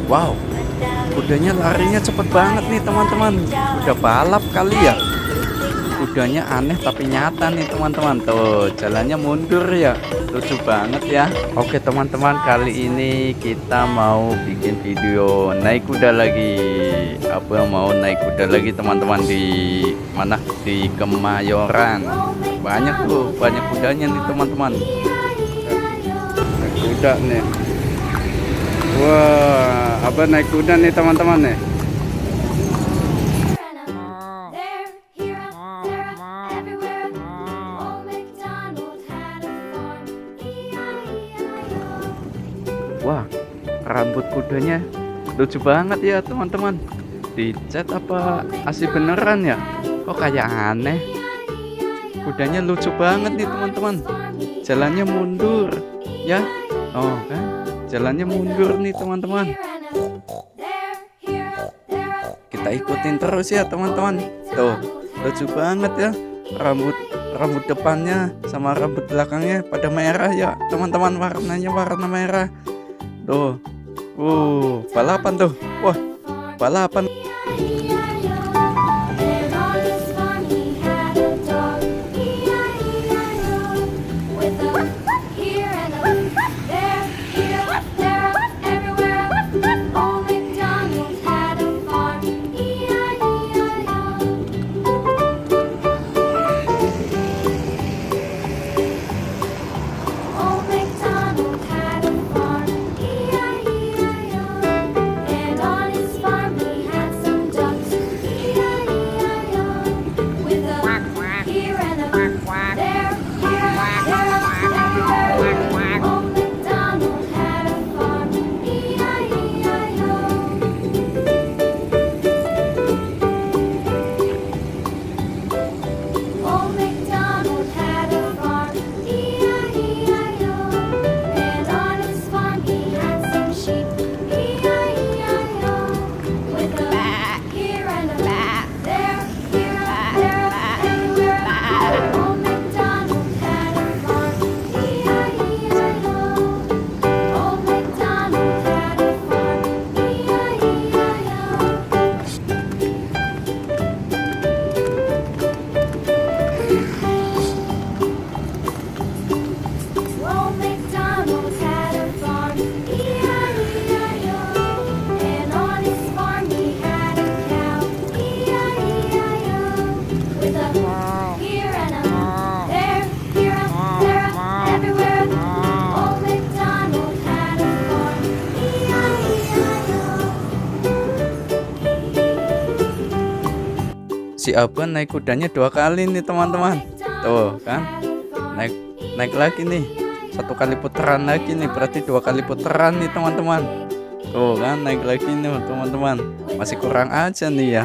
Wow, kudanya larinya cepet banget nih teman-teman. Udah balap kali ya. Kudanya aneh tapi nyata nih teman-teman. Tuh jalannya mundur ya. Lucu banget ya. Oke teman-teman, kali ini kita mau bikin video naik kuda lagi. Apa mau naik kuda lagi teman-teman, di mana? Di Kemayoran. Banyak tuh, banyak kudanya nih teman-teman. Naik kuda nih. Wah, apa naik kuda nih teman-teman nih. Wah, rambut kudanya lucu banget ya teman-teman. Dicat apa asli beneran ya? Kok kayak aneh. Kudanya lucu banget nih teman-teman. Jalannya mundur ya. Oh kan, jalannya mundur nih teman-teman. Kita ikutin terus ya teman-teman. Tuh, lucu banget ya. Rambut depannya sama rambut belakangnya pada merah ya teman-teman. Warnanya warna merah. Tuh, balapan tuh. Wah, balapan. Si Abang naik kudanya 2 kali nih teman-teman. Tuh kan, naik naik lagi nih. 1 kali putaran lagi nih, berarti 2 kali putaran nih teman-teman. Tuh kan, naik lagi nih teman-teman. Masih kurang aja nih ya.